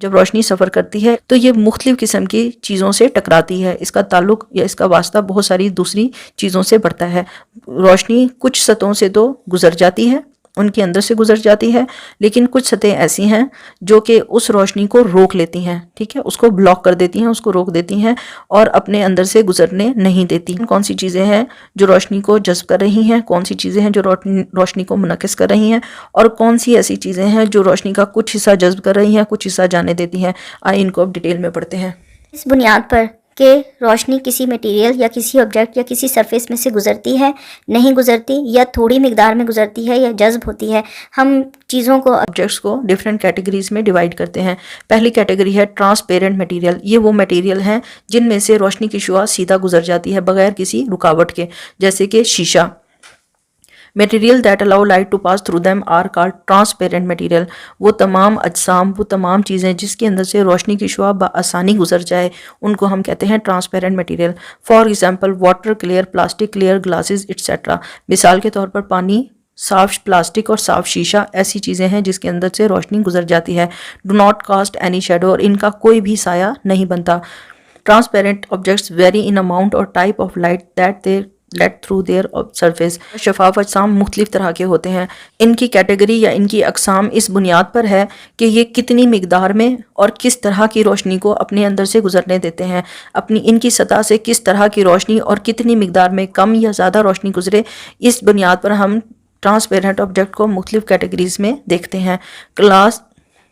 जब रोशनी सफ़र करती है तो ये मुख्तलिफ़ किस्म की चीज़ों से टकराती है। इसका ताल्लुक या इसका वास्ता बहुत सारी दूसरी चीज़ों से बढ़ता है। रोशनी कुछ सतहों से तो गुजर जाती है, उनके अंदर से गुजर जाती है, लेकिन कुछ सतहें ऐसी हैं जो कि उस रोशनी को रोक लेती हैं, ठीक है, उसको ब्लॉक कर देती हैं, उसको रोक देती हैं और अपने अंदर से गुजरने नहीं देती। कौन सी चीज़ें हैं जो रोशनी को जज्ब कर रही हैं, कौन सी चीज़ें हैं जो रोशनी को मुनक्किस कर रही हैं, और कौन सी ऐसी चीज़ें हैं जो रोशनी का कुछ हिस्सा जज्ब कर रही हैं, कुछ हिस्सा जाने देती हैं। आइए इनको अब डिटेल में पढ़ते हैं। इस बुनियाद पर कि रोशनी किसी मटेरियल या किसी ऑब्जेक्ट या किसी सरफेस में से गुजरती है, नहीं गुजरती, या थोड़ी मिकदार में गुजरती है या जज्ब होती है, हम चीज़ों को, ऑब्जेक्ट्स को डिफरेंट कैटेगरीज में डिवाइड करते हैं। पहली कैटेगरी है ट्रांसपेरेंट मटेरियल। ये वो मटेरियल हैं जिनमें से रोशनी की शुआ सीधा गुजर जाती है बगैर किसी रुकावट के, जैसे कि शीशा। Material that allow light to pass through them are called transparent material. वो तमाम अजसाम, वो तमाम चीज़ें जिसके अंदर से रोशनी की शुआ आसानी गुजर जाए, उनको हम कहते हैं transparent material. For example water clear, plastic clear, glasses etcetera. मिसाल के तौर पर पानी, साफ प्लास्टिक और साफ शीशा ऐसी चीज़ें हैं जिसके अंदर से रोशनी गुजर जाती है। Do not cast any shadow, और इनका कोई भी साया नहीं बनता। Transparent objects vary in amount और type of light that they let through their surface. शफाफ अजसाम मुख्तलिफ तरह के होते हैं। इनकी कैटेगरी या इनकी अकसाम इस बुनियाद पर है कि ये कितनी मिकदार में और किस तरह की रोशनी को अपने अंदर से गुजरने देते हैं। अपनी इनकी सतह से किस तरह की रोशनी और कितनी मिकदार में कम या ज़्यादा रोशनी गुजरे, इस बुनियाद पर हम ट्रांसपेरेंट ऑब्जेक्ट को मुख्तलिफ कैटेगरीज में देखते हैं।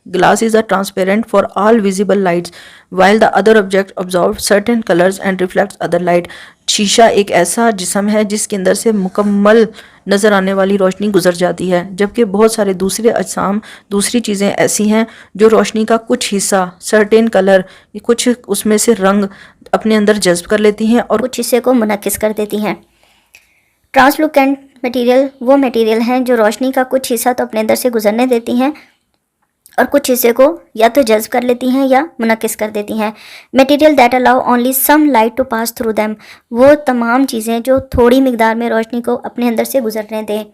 Glass is a transparent for all visible lights, while the other object absorbs certain colors and reflects other light. शीशा एक ऐसा जिस्म है जिसके अंदर से मुकम्मल नज़र आने वाली रोशनी गुजर जाती है, जबकि बहुत सारे दूसरे अजसाम, दूसरी चीज़ें ऐसी हैं जो रोशनी का कुछ हिस्सा, सर्टेन कलर, कुछ उसमें से रंग अपने अंदर जज्ब कर लेती हैं और कुछ हिस्से को मुनक्किस कर देती हैं। ट्रांसलूकेंट मटेरियल वो मटेरियल हैं जो रोशनी का कुछ हिस्सा तो अपने अंदर से गुजरने देती हैं और कुछ हिस्से को या तो जज्ब कर लेती हैं या मुनक्किस कर देती हैं। Material that allow only some light to pass through them, वो तमाम चीज़ें जो थोड़ी मिकदार में रोशनी को अपने अंदर से गुजरने दें,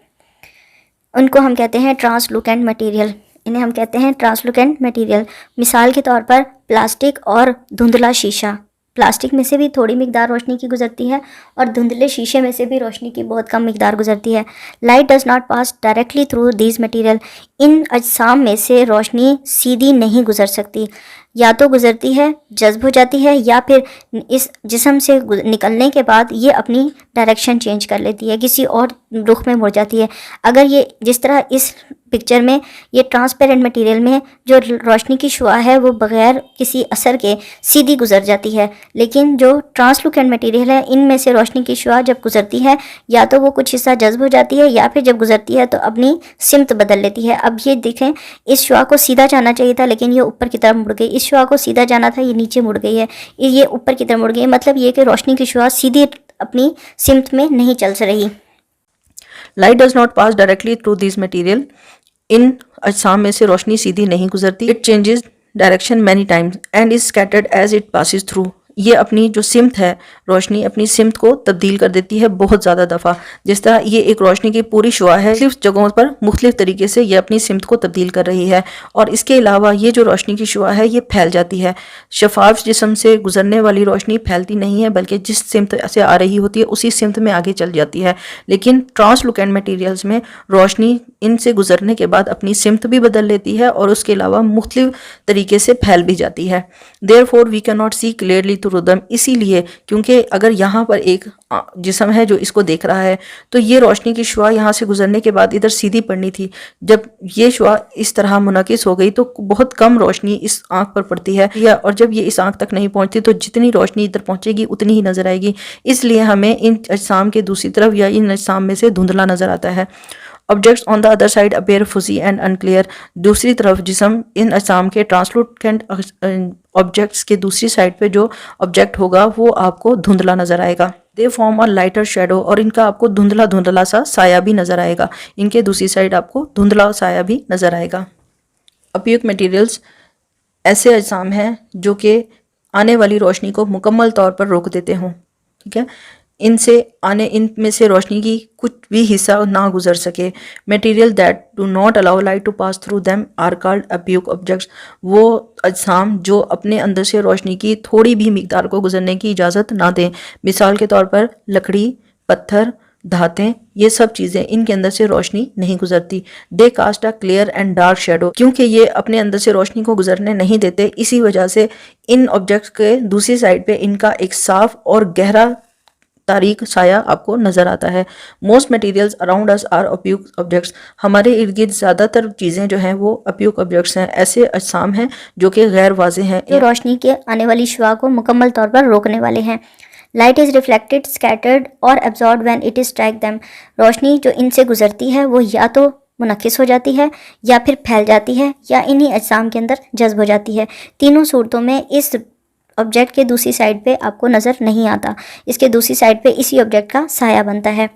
उनको हम कहते हैं ट्रांसलूकेंट मटेरियल। इन्हें हम कहते हैं ट्रांसलूकेंट मटेरियल। मिसाल के तौर पर प्लास्टिक और धुंधला शीशा। प्लास्टिक में से भी थोड़ी मिकदार रोशनी की गुजरती है और धुंधले शीशे में से भी रोशनी की बहुत कम मिकदार गुजरती है। Light does not pass directly through these material, इन अजसाम में से रोशनी सीधी नहीं गुजर सकती, या तो गुजरती है, जज्ब हो जाती है, या फिर इस जिस्म से निकलने के बाद ये अपनी डायरेक्शन चेंज कर लेती है, किसी और रुख में मुड़ जाती है। अगर ये जिस तरह इस पिक्चर में ये ट्रांसपेरेंट मटेरियल में जो रोशनी की शुआ है वो बग़ैर किसी असर के सीधी गुजर जाती है, लेकिन जो ट्रांसलूकेंट मटेरियल है इनमें से रोशनी की शुआ जब गुजरती है या तो वो कुछ हिस्सा जज्ब हो जाती है या फिर जब गुजरती है तो अपनी सिमत बदल लेती है। अब ये देखें, इस शुआ को सीधा जाना चाहिए था लेकिन ये ऊपर की तरफ मुड़ गई, इस शुआ को सीधा जाना था ये नीचे मुड़ गई है, ये ऊपर की तरफ मुड़ गई है। मतलब ये कि रोशनी की शुआ सीधी अपनी सिमत में नहीं चल रही। Light does not pass directly through this material, इन अजसाम में से रोशनी सीधी नहीं गुजरती। It changes direction many times and is scattered as it passes through. ये अपनी जो सिमत है, रोशनी अपनी सिमत को तब्दील कर देती है बहुत ज़्यादा दफ़ा। जिस तरह ये एक रोशनी की पूरी शुआ है, मुख्तलिफ जगहों पर मुख्तलिफ तरीके से ये अपनी सिमत को तब्दील कर रही है, और इसके अलावा ये जो रोशनी की शुआ है ये फैल जाती है। शफाफ जिस्म से गुजरने वाली रोशनी फैलती नहीं है बल्कि जिस सिमत से आ रही होती है उसी सिमत में आगे चल जाती है। लेकिन ट्रांसलूकेंट मटीरियल्स में रोशनी इनसे गुजरने के बाद अपनी सिमत भी बदल लेती है और उसके अलावा मुख्तलिफ तरीके से फैल भी जाती है। Therefore we can not see clearly through them, इसीलिए क्योंकि अगर यहाँ पर एक जिस्म है जो इसको देख रहा है तो ये रोशनी की शुआ यहाँ से गुजरने के बाद इधर सीधी पड़नी थी। जब ये शुआ इस तरह मुनकिस हो गई तो बहुत कम रोशनी इस आंख पर पड़ती है, और जब ये इस आंख तक नहीं पहुँचती तो जितनी रोशनी इधर पहुँचेगी उतनी ही नजर आएगी। इसलिए हमें इन अजसाम के दूसरी तरफ या इन अजसाम में से धुंधला नजर आता है। Objects on the other side appear फुजी and unclear, दूसरी तरफ जिस्म इन अजसाम के ट्रांसलूकेंट ऑब्जेक्ट्स के दूसरी साइड पे जो ऑब्जेक्ट होगा वो आपको धुंधला नजर आएगा। They form a lighter shadow, और इनका आपको धुंधला धुंधला सा साया भी नजर आएगा। इनके दूसरी साइड आपको धुंधला साया भी नजर आएगा। अपिक मटेरियल्स ऐसे अजसाम हैं जो कि आने वाली रोशनी को मुकम्मल तौर पर रोक देते हों, ठीक है। इनमें से रोशनी की कुछ भी हिस्सा ना गुजर सके। Material that do not allow light to pass through them are called opaque objects. वो अजसाम जो अपने अंदर से रोशनी की थोड़ी भी मिकदार को गुजरने की इजाज़त ना दें, मिसाल के तौर पर लकड़ी, पत्थर, धातें, ये सब चीज़ें, इनके अंदर से रोशनी नहीं गुजरती। They cast a clear and dark shadow. क्योंकि ये अपने अंदर से रोशनी को गुजरने नहीं देते, इसी वजह से इन ऑब्जेक्ट्स के दूसरी साइड पे इनका एक साफ और गहरा तारीक साया आपको नजर आता है। Most materials around us are opaque objects. हमारे इर्द गिर्द ज़्यादातर चीज़ें जो हैं वो अप्यूक ऑब्जेक्ट्स हैं, ऐसे अजसाम हैं जो कि गैर वाज़े हैं, जो रोशनी के आने वाली शुआ को मुकम्मल तौर पर रोकने वाले हैं। लाइट इज़ रिफ्लेक्टेड, स्कैटर्ड और absorb when it is strike them. रोशनी जो इनसे गुजरती है वो या तो मुनक्किस हो जाती है या फिर फैल जाती है या इन्हीं अजसाम के अंदर जज्ब हो जाती है। तीनों सूरतों में इस ऑब्जेक्ट के दूसरी साइड पे आपको नज़र नहीं आता, इसके दूसरी साइड पे इसी ऑब्जेक्ट का साया बनता है।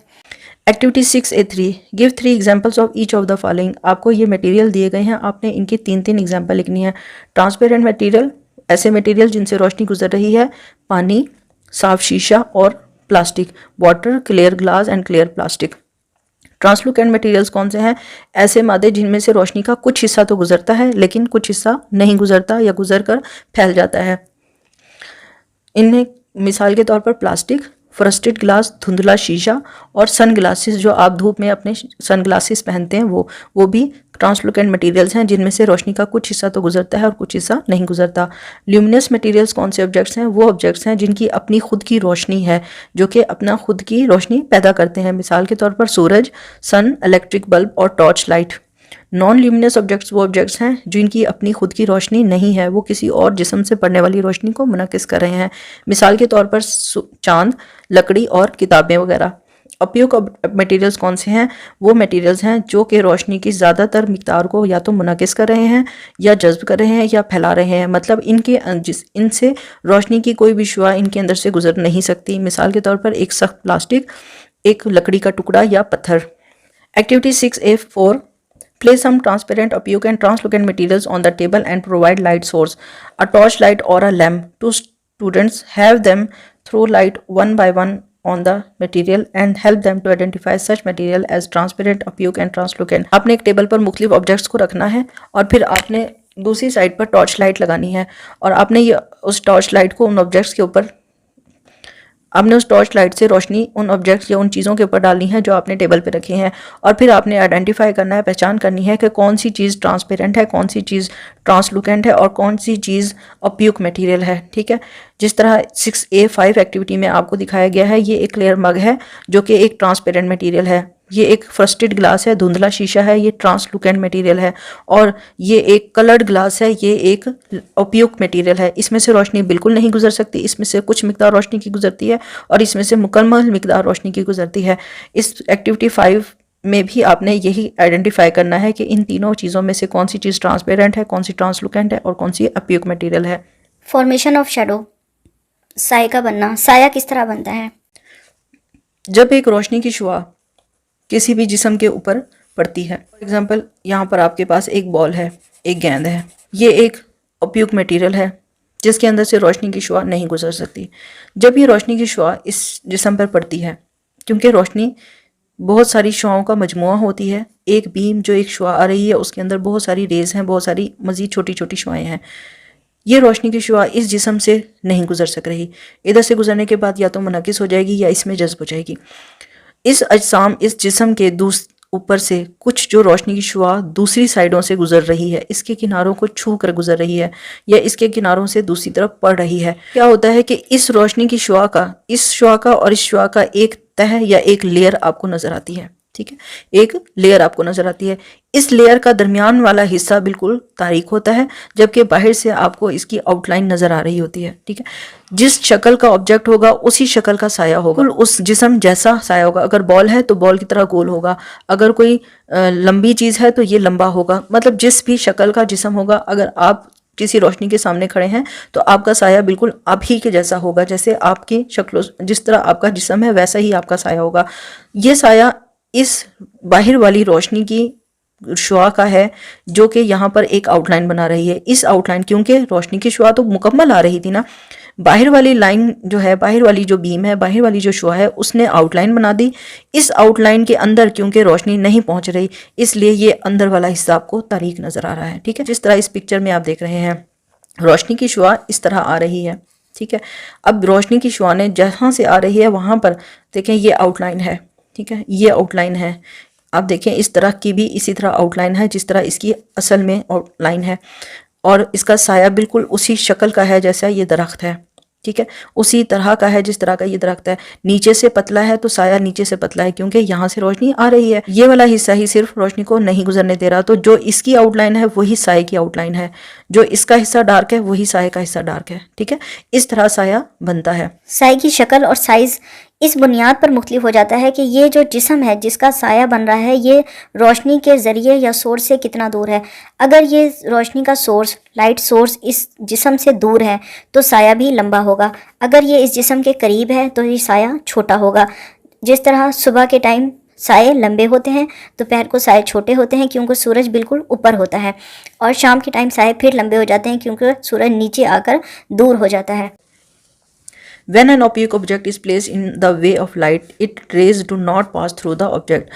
Activity 6A3 give 3 examples of each of the following. आपको ये मटेरियल दिए गए हैं, आपने इनकी 3 एग्जाम्पल लिखनी है। ट्रांसपेरेंट मटेरियल, ऐसे मटेरियल जिनसे रोशनी गुजर रही है, पानी, साफ शीशा और plastic, water, clear glass and clear plastic. Translucent materials कौन से हैं? ऐसे मादे जिनमें से रोशनी का कुछ हिस्सा तो गुजरता है लेकिन कुछ हिस्सा नहीं गुजरता या गुजर कर फैल जाता है। इनमें मिसाल के तौर पर प्लास्टिक, फ्रस्टेड ग्लास, धुंधला शीशा और सन ग्लासेस, जो आप धूप में अपने सन ग्लासेस पहनते हैं, वो भी ट्रांसलूकेंट मटेरियल्स हैं जिनमें से रोशनी का कुछ हिस्सा तो गुजरता है और कुछ हिस्सा नहीं गुजरता। ल्यूमिनस मटेरियल्स कौन से ऑब्जेक्ट्स हैं? वो ऑब्जेक्ट्स हैं जिनकी अपनी खुद की रोशनी है, जो कि अपना खुद की रोशनी पैदा करते हैं, मिसाल के तौर पर सूरज, सन, इलेक्ट्रिक बल्ब और torch light. Non luminous objects वो ऑब्जेक्ट्स हैं जिनकी अपनी खुद की रोशनी नहीं है, वो किसी और जिस्म से पड़ने वाली रोशनी को मुनक्किस कर रहे हैं, मिसाल के तौर पर चांद, लकड़ी और किताबें वगैरह। अप्यूक मटेरियल्स कौन से हैं? वो मटेरियल्स हैं जो कि रोशनी की ज़्यादातर मिकदार को या तो मुनक्किस कर रहे हैं या जज्ब कर रहे हैं या फैला रहे हैं, मतलब इनसे रोशनी की कोई भी शुआ इनके अंदर से गुजर नहीं सकती, मिसाल के तौर पर एक सख्त प्लास्टिक, एक लकड़ी का टुकड़ा या पत्थर। Activity 6A4 Place some transparent, opaque and translucent materials on the table and provide light source. A torch light or a lamp. Two students have them throw light one by one on the material and help them to identify such material as transparent, opaque and translucent. आपने एक table पर मुख्तलिफ objects को रखना है और फिर आपने दूसरी साइड पर टॉर्च लाइट लगानी है और आपने ये उस टॉर्च लाइट को उन ऑब्जेक्ट्स के ऊपर आपने उस टॉर्च लाइट से रोशनी उन ऑब्जेक्ट्स या उन चीज़ों के ऊपर डालनी है जो आपने टेबल पे रखी हैं और फिर आपने आइडेंटिफाई करना है, पहचान करनी है कि कौन सी चीज़ ट्रांसपेरेंट है, कौन सी चीज़ ट्रांसलूकेंट है और कौन सी चीज़ अप्यूक मटेरियल है। ठीक है, जिस तरह 6A5 एक्टिविटी में आपको दिखाया गया है, ये एक क्लियर मग है जो कि एक ट्रांसपेरेंट मटेरियल है, ये एक फ्रस्टेड ग्लास है, धुंधला शीशा है, ये ट्रांसलूकेंट मटेरियल है, और ये एक कलर्ड ग्लास है, ये एक ओपिक मटेरियल है। इसमें से रोशनी बिल्कुल नहीं गुजर सकती, इसमें से कुछ मिकदार रोशनी की गुजरती है और इसमें से मुकम्मल मिकदार रोशनी की गुजरती है। इस एक्टिविटी 5 में भी आपने यही आइडेंटिफाई करना है कि इन तीनों चीज़ों में से कौन सी चीज़ ट्रांसपेरेंट है, कौन सी ट्रांसलूकेंट है और कौन सी ओपिक मटेरियल है। फॉर्मेशन ऑफ शेडो, साया का बनना। साया किस तरह बनता है? जब एक रोशनी की शुआ किसी भी जिस्म के ऊपर पड़ती है, फॉर एग्जांपल यहाँ पर आपके पास एक बॉल है, एक गेंद है, ये एक ओपिक मटेरियल है जिसके अंदर से रोशनी की शुआ नहीं गुजर सकती। जब ये रोशनी की शुआ इस जिस्म पर पड़ती है, क्योंकि रोशनी बहुत सारी शुआओं का मजमुआ होती है, एक बीम जो एक शुआ आ रही है उसके अंदर बहुत सारी रेज हैं, बहुत सारी मज़ीद छोटी छोटी शुआएँ हैं। ये रोशनी की शुआ इस जिस्म से नहीं गुजर सक रही, इधर से गुजरने के बाद या तो मुनक्किस हो जाएगी या इसमें जज्ब हो जाएगी। इस अजसाम, इस जिस्म के ऊपर से कुछ जो रोशनी की शुआ दूसरी साइडों से गुजर रही है, इसके किनारों को छू कर गुजर रही है या इसके किनारों से दूसरी तरफ पड़ रही है। क्या होता है कि इस रोशनी की शुआ का, इस शुआ का और इस शुआ का एक तह या एक लेयर आपको नजर आती है। ठीक है, एक लेयर आपको नजर आती है। इस लेयर का दरमियान वाला हिस्सा बिल्कुल तारीक होता है, जबकि बाहर से आपको इसकी आउटलाइन नजर आ रही होती है। ठीक है, जिस शक्ल का ऑब्जेक्ट होगा उसी शक्ल का साया होगा, उस जिस्म जैसा साया होगा। अगर बॉल है तो बॉल की तरह गोल होगा, अगर कोई लंबी चीज है तो ये लंबा होगा। मतलब जिस भी शक्ल का जिस्म होगा, अगर आप किसी रोशनी के सामने खड़े हैं तो आपका साया बिल्कुल आप ही के जैसा होगा, जैसे आपकी शक्ल, जिस तरह आपका जिस्म है वैसा ही आपका साया होगा। ये साया इस बाहर वाली रोशनी की शुआ का है जो कि यहाँ पर एक आउटलाइन बना रही है। इस आउटलाइन, क्योंकि रोशनी की शुआ तो मुकम्मल आ रही थी ना, बाहर वाली लाइन जो है, बाहर वाली जो बीम है, बाहर वाली जो शुआ है, उसने आउटलाइन बना दी। इस आउटलाइन के अंदर क्योंकि रोशनी नहीं पहुंच रही, इसलिए ये अंदर वाला हिस्सा आपको तारीक नजर आ रहा है। ठीक है, जिस तरह इस पिक्चर में आप देख रहे हैं, रोशनी की शुआ इस तरह आ रही है। ठीक है, अब रोशनी की शुआ ने जहां से आ रही है वहां पर देखें ये आउटलाइन है। ठीक है, ये आउटलाइन है। आप देखें इस तरह की भी इसी तरह आउटलाइन है जिस तरह इसकी असल में आउटलाइन है, और इसका साया बिल्कुल उसी शक्ल का है जैसा ये दरख्त है। ठीक है, उसी तरह का है जिस तरह का ये दरख्त है। नीचे से पतला है तो साया नीचे से पतला है क्योंकि यहाँ से रोशनी आ रही है। ये वाला हिस्सा ही सिर्फ रोशनी को नहीं गुजरने दे रहा, तो जो इसकी आउटलाइन है वही साये की आउटलाइन है, जो इसका हिस्सा डार्क है वही साये का हिस्सा डार्क है। ठीक है, इस तरह साया बनता है। साए की शक्ल और साइज इस बुनियाद पर मुख्तलिफ हो जाता है कि ये जो जिस्म है जिसका साया बन रहा है ये रोशनी के ज़रिए या सोर्स से कितना दूर है। अगर ये रोशनी का सोर्स, लाइट सोर्स इस जिस्म से दूर है तो साया भी लंबा होगा। अगर ये इस जिस्म के करीब है तो ये साया छोटा होगा। जिस तरह सुबह के टाइम साए लंबे होते हैं, दोपहर को साए छोटे होते हैं क्योंकि सूरज बिल्कुल ऊपर होता है, और शाम के टाइम साए फिर लंबे हो जाते हैं क्योंकि सूरज नीचे आकर दूर हो जाता है। When an opaque object is placed in the way of light, its rays do not pass through the object.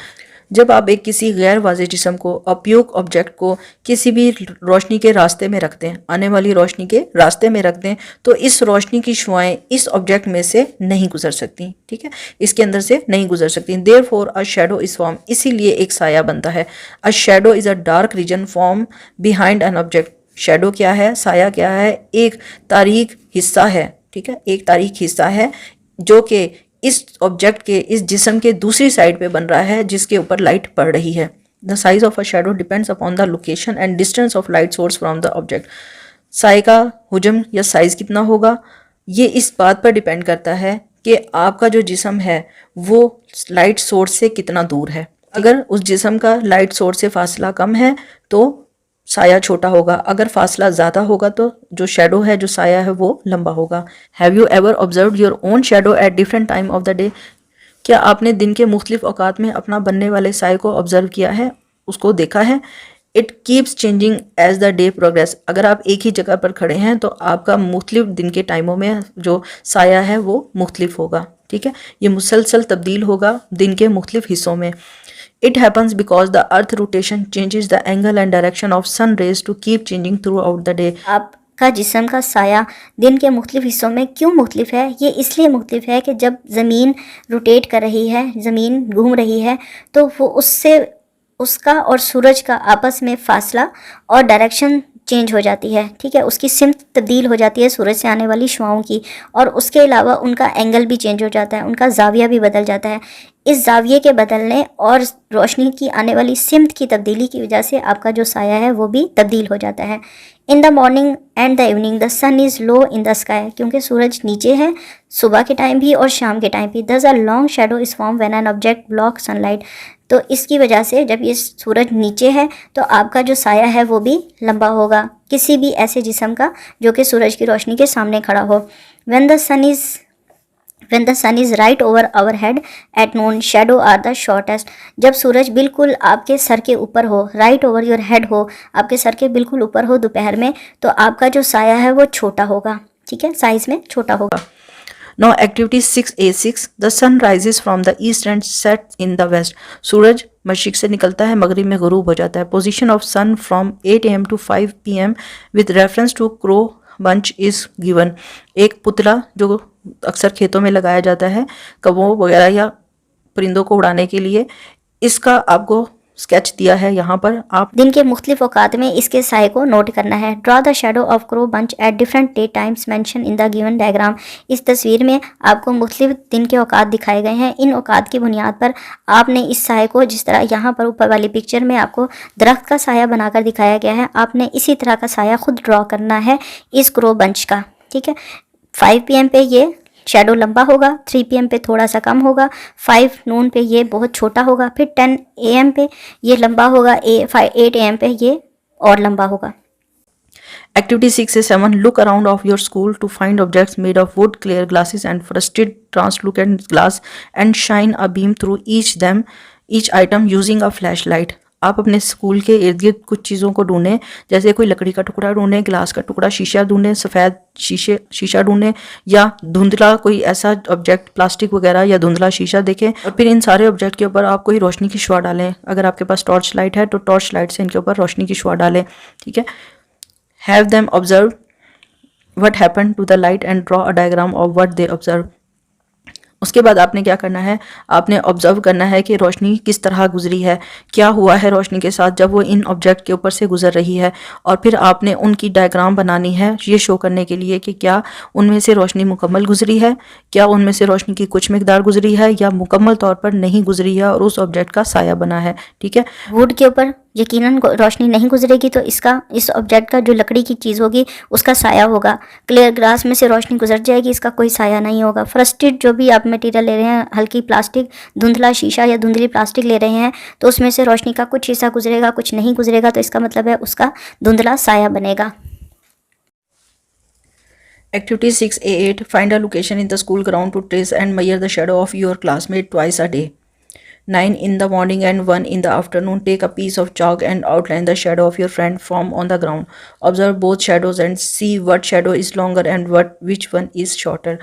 जब आप एक किसी गैर वाज़ेह जिस्म को, ऑप्यूक ऑब्जेक्ट को किसी भी रोशनी के रास्ते में रखते हैं, आने वाली रोशनी के रास्ते में रखते हैं, तो इस रोशनी की शुआएं इस ऑब्जेक्ट में से नहीं गुजर सकती। ठीक है, इसके अंदर से नहीं गुजर सकती। Therefore a shadow is form, इसीलिए एक साया बनता है। A shadow is a dark region form behind an object. Shadow क्या है, साया क्या है? एक तारीक हिस्सा है। ठीक है, एक तारीक हिस्सा है जो कि इस ऑब्जेक्ट के, इस जिस्म के दूसरी साइड पे बन रहा है जिसके ऊपर लाइट पड़ रही है। The size of a shadow depends upon the location and distance of light source from the object. साए का हुजम या साइज कितना होगा, ये इस बात पर डिपेंड करता है कि आपका जो जिस्म है वो लाइट सोर्स से कितना दूर है। अगर उस जिस्म का लाइट सोर्स से फासला कम है तो साया छोटा होगा, अगर फासला ज़्यादा होगा तो जो शेडो है, जो साया है, वो लंबा होगा। Have you ever observe your own shadow at different time of the day? क्या आपने दिन के मुख्तलिफ औकात में अपना बनने वाले साए को ऑब्जर्व किया है, उसको देखा है? It keeps changing as the day progress. अगर आप एक ही जगह पर खड़े हैं तो आपका मुख्तलिफ दिन के टाइमों में जो साया है वो मुख्तलिफ होगा। ठीक है, ये मुसलसल तब्दील होगा दिन के मुख्तलिफ हिस्सों में। It happens because the earth rotation changes the angle and direction of sun rays to keep changing throughout the day. आपका जिस्म का साया दिन के मुख्तलिफ हिस्सों में क्यों मुख्तलिफ है? ये इसलिए मुख्तलिफ है कि जब ज़मीन रोटेट कर रही है, ज़मीन घूम रही है, तो वो उससे उसका और सूरज का आपस में फासला और डायरेक्शन चेंज हो जाती है। ठीक है, उसकी सिमत तब्दील हो जाती है सूरज से आने वाली शुआओं की, और उसके अलावा उनका एंगल भी चेंज हो जाता है, उनका जाविया भी बदल जाता है। इस जाविये के बदलने और रोशनी की आने वाली सिमत की तब्दीली की वजह से आपका जो साया है वो भी तब्दील हो जाता है। In the morning and the evening the sun is low in the sky, क्योंकि सूरज नीचे है सुबह के टाइम भी और शाम के टाइम भी। दस a long shadow is form when an object block sunlight. तो इसकी वजह से जब ये सूरज नीचे है तो आपका जो साया है वो भी लंबा होगा किसी भी ऐसे जिस्म का जो कि सूरज की रोशनी के सामने खड़ा हो। When the sun is right over our head at noon, shadow are the shortest. जब सूरज बिल्कुल आपके सर के ऊपर हो, right over your head हो, आपके सर के बिल्कुल ऊपर हो दोपहर में, तो आपका जो साया है वो छोटा होगा। ठीक है, साइज में छोटा होगा। Now activity 6A6, the sun rises from the east and sets in the west. सूरज मशरिक से निकलता है, मगरिब में गुरूब हो जाता है। Position of sun from 8 AM to 5 PM with reference to crow bunch is given. एक पुतला जो अक्सर खेतों में लगाया जाता है कौवों वगैरह या परिंदों को उड़ाने के लिए, इसका आपको स्केच दिया है यहाँ पर। आप दिन के मुख्तलिफ औकात में इसके साए को नोट करना है। Draw the shadow of crow bunch at different day times mention in the given diagram. इस तस्वीर में आपको मुख्तलिफ दिन के औकात दिखाए गए हैं। इन औकात की बुनियाद पर आपने इस साए को, जिस तरह यहाँ पर ऊपर वाली पिक्चर में आपको दरख्त का साया बनाकर दिखाया गया है, आपने इसी तरह का साया खुद ड्रॉ करना है इस क्रो बंच का। ठीक है, 5 PM पे ये शेडो लंबा होगा, 3 PM पे थोड़ा सा कम होगा, 5 नून पे ये बहुत छोटा होगा, फिर 10 AM पे ये लंबा होगा, 8 AM पे ये और लंबा होगा। Activity 6A7, look around of your school to find objects made of wood, clear glasses and frosted translucent glass and shine a beam through each item using a flashlight. आप अपने स्कूल के इर्द गिर्द कुछ चीज़ों को ढूंढें, जैसे कोई लकड़ी का टुकड़ा ढूंढें, गिलास का टुकड़ा, शीशा ढूंढें, सफ़ेद शीशा ढूंढें, या धुंधला कोई ऐसा ऑब्जेक्ट, प्लास्टिक वगैरह या धुंधला शीशा देखें, और फिर इन सारे ऑब्जेक्ट के ऊपर आप कोई रोशनी की शुआ डालें। अगर आपके पास टॉर्च लाइट है तो टॉर्च लाइट से इनके ऊपर रोशनी की शुआ डालें, ठीक है। Have them observe what happen to the light and draw a diagram of what they observe. उसके बाद आपने क्या करना है, आपने ऑब्जर्व करना है कि रोशनी किस तरह गुजरी है, क्या हुआ है रोशनी के साथ जब वो इन ऑब्जेक्ट के ऊपर से गुजर रही है, और फिर आपने उनकी डायग्राम बनानी है ये शो करने के लिए कि क्या उनमें से रोशनी मुकम्मल गुजरी है, क्या उनमें से रोशनी की कुछ मिकदार गुजरी है, या मुकम्मल तौर पर नहीं गुजरी है और उस ऑब्जेक्ट का साया बना है, ठीक है। वुड के ऊपर यकीनन रोशनी नहीं गुजरेगी तो इस ऑब्जेक्ट का जो लकड़ी की चीज़ होगी उसका साया होगा। क्लियर ग्लास में से रोशनी गुजर जाएगी, इसका कोई साया नहीं होगा। फ्रस्टेड जो भी आप मटेरियल ले रहे हैं, हल्की प्लास्टिक, धुंधला शीशा या धुंधली प्लास्टिक ले रहे हैं, तो उसमें से रोशनी का कुछ हिस्सा गुजरेगा, कुछ नहीं गुजरेगा, तो इसका मतलब है उसका धुंधला साया बनेगा। Activity 6A8, find a location in the school ground to trace and measure the shadow of your classmate twice a day. 9 in the morning and 1 in the afternoon. Take a piece of chalk and outline the shadow of your friend from on the ground. Observe both shadows and see what shadow is longer and which one is shorter.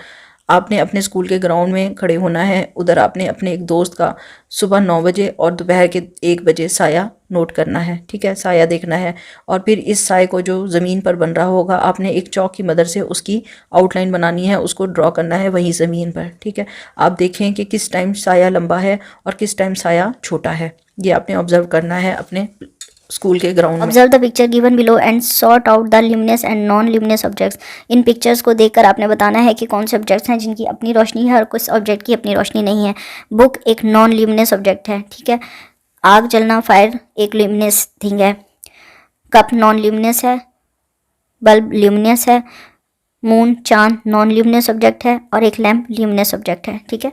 आपने अपने school के ground में खड़े होना है। उधर आपने अपने एक दोस्त का सुबह 9 बजे और दोपहर के 1 बजे साया नोट करना है, ठीक है, साया देखना है। और फिर इस साए को जो ज़मीन पर बन रहा होगा आपने एक चौक की मदद से उसकी आउटलाइन बनानी है, उसको ड्रॉ करना है वहीं ज़मीन पर, ठीक है। आप देखें कि किस टाइम साया लंबा है और किस टाइम साया छोटा है, ये आपने ऑब्जर्व करना है अपने स्कूल के ग्राउंड में। Observe the picture given below and sort out the luminous and non luminous objects. In pictures को देखकर आपने बताना है कि कौन से ऑब्जेक्ट्स हैं जिनकी अपनी रोशनी है और कुछ ऑब्जेक्ट की अपनी रोशनी नहीं है। बुक एक नॉन ल्यूमिनस ऑब्जेक्ट है, ठीक है। आग जलना, फायर एक ल्यूमिनस थिंग है। कप नॉन ल्यूमिनस है। बल्ब ल्यूमिनस है। मून चांद नॉन ल्यूमिनस ऑब्जेक्ट है और एक लैम्प ल्यूमिनस ऑब्जेक्ट है, ठीक है।